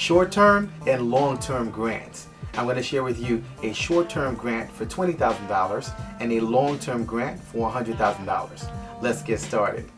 short-term and long-term grants. I'm going to share with you a short-term grant for $20,000 and a long-term grant for $100,000. Let's get started.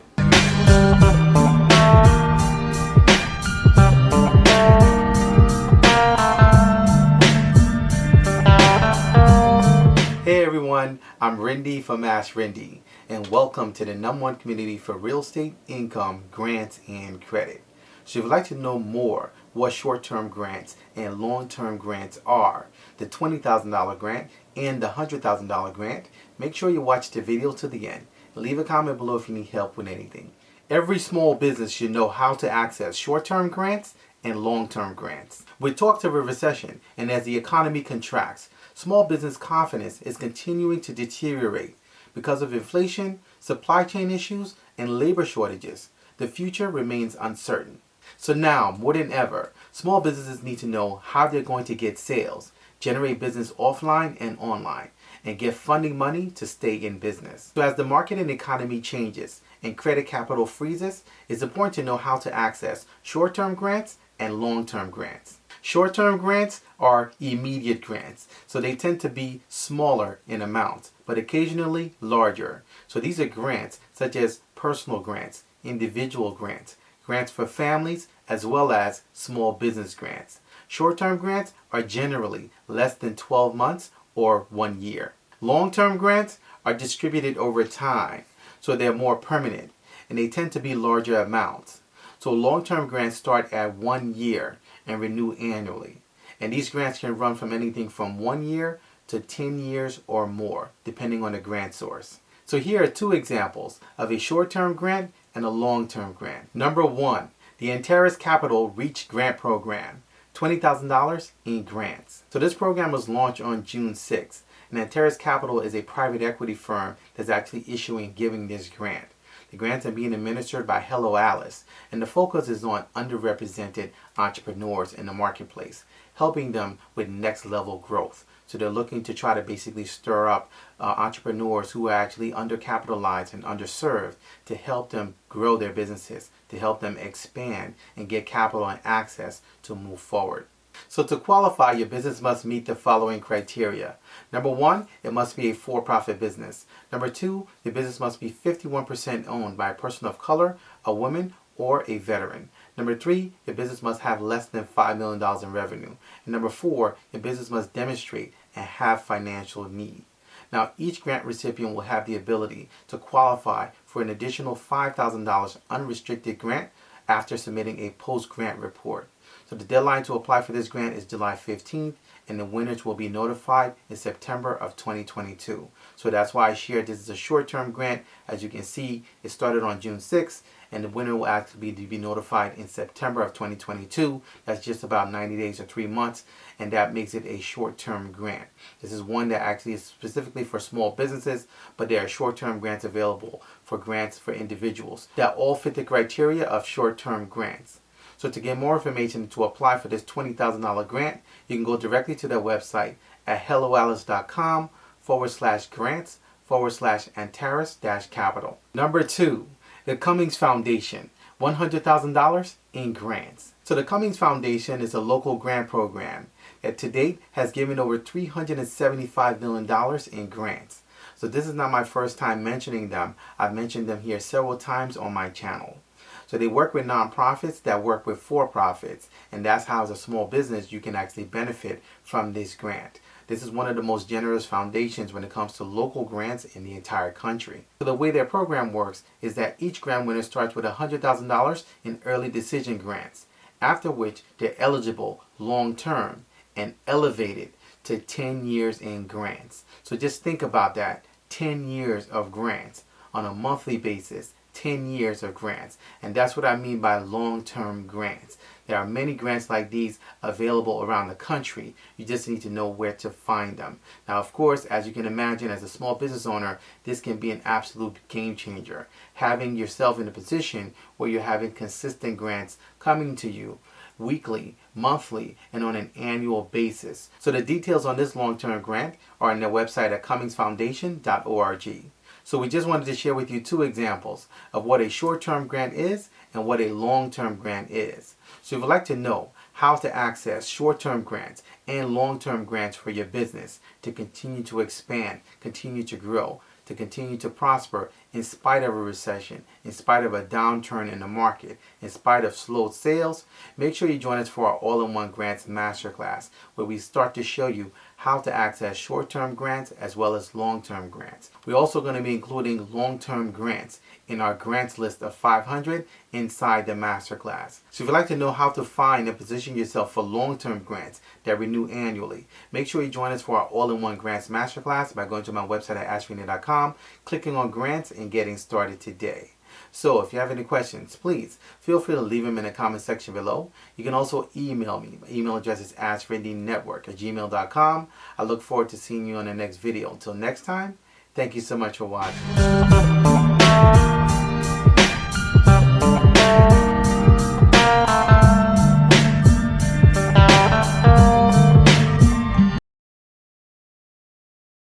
Hey everyone, I'm Rinde from AskRinde, and welcome to the #1 community for real estate, income, grants, and credit. So if you'd like to know more what short-term grants and long-term grants are, the $20,000 grant and the $100,000 grant, make sure you watch the video to the end and leave a comment below if you need help with anything. Every small business should know how to access short-term grants and long-term grants. With talks of a recession and as the economy contracts, small business confidence is continuing to deteriorate because of inflation, supply chain issues, and labor shortages. The future remains uncertain. So now, more than ever, small businesses need to know how they're going to get sales, generate business offline and online, and get funding money to stay in business. So as the market and economy changes and credit capital freezes, it's important to know how to access short-term grants and long-term grants. Short-term grants are immediate grants, so they tend to be smaller in amount, but occasionally larger. So these are grants such as personal grants, individual grants, grants for families, as well as small business grants. Short-term grants are generally less than 12 months or 1 year. Long-term grants are distributed over time, so they're more permanent, and they tend to be larger amounts. So long-term grants start at 1 year and renew annually. And these grants can run from anything from 1 year to 10 years or more, depending on the grant source. So here are two examples of a short-term grant and a long-term grant. Number one, the Antares Capital Reach Grant Program, $20,000 in grants. So this program was launched on June 6th, and Antares Capital is a private equity firm that's actually issuing and giving this grant. The grants are being administered by Hello Alice, and the focus is on underrepresented entrepreneurs in the marketplace, helping them with next level growth. So they're looking to try to basically stir up entrepreneurs who are actually undercapitalized and underserved to help them grow their businesses, to help them expand and get capital and access to move forward. So to qualify, your business must meet the following criteria. Number one, it must be a for-profit business. Number two, the business must be 51% owned by a person of color, a woman, or a veteran. Number three, your business must have less than $5 million in revenue. And number four, your business must demonstrate and have financial need. Now, each grant recipient will have the ability to qualify for an additional $5,000 unrestricted grant after submitting a post-grant report. So the deadline to apply for this grant is July 15th, and the winners will be notified in September of 2022. So that's why I shared this is a short-term grant. As you can see, it started on June 6th, and the winner will actually be notified in September of 2022. That's just about 90 days or 3 months, and that makes it a short-term grant. This is one that actually is specifically for small businesses, but there are short-term grants available for grants for individuals that all fit the criteria of short-term grants. So to get more information to apply for this $20,000 grant, you can go directly to their website at helloalice.com/grants/Antares-capital. Number two, the Cummings Foundation, $100,000 in grants. So the Cummings Foundation is a local grant program that to date has given over $375 million in grants. So this is not my first time mentioning them. I've mentioned them here several times on my channel. So they work with nonprofits that work with for-profits, and that's how as a small business you can actually benefit from this grant. This is one of the most generous foundations when it comes to local grants in the entire country. So the way their program works is that each grant winner starts with $100,000 in early decision grants, after which they're eligible long-term and elevated to 10 years in grants. So just think about that, 10 years of grants on a monthly basis. 10 years of grants, and that's what I mean by long-term grants. There are many grants like these available around the country. You just need to know where to find them. Now, of course, as you can imagine, as a small business owner, this can be an absolute game changer. Having yourself in a position where you're having consistent grants coming to you weekly, monthly, and on an annual basis. So the details on this long-term grant are on their website at cummingsfoundation.org. So we just wanted to share with you two examples of what a short-term grant is and what a long-term grant is. So if you'd like to know how to access short-term grants and long-term grants for your business to continue to expand, continue to grow, to continue to prosper in spite of a recession, in spite of a downturn in the market, in spite of slow sales. Make sure you join us for our All-in-One Grants Masterclass, where we start to show you how to access short-term grants as well as long-term grants. We're also going to be including long-term grants in our grants list of 500 inside the masterclass. So if you'd like to know how to find and position yourself for long-term grants that renew annually, make sure you join us for our All-in-One Grants Masterclass by going to my website at AskRinde.com, clicking on grants, and getting started today. So if you have any questions, please feel free to leave them in the comment section below. You can also email me. My email address is askrindenetwork@gmail.com. I look forward to seeing you on the next video. Until next time, thank you so much for watching.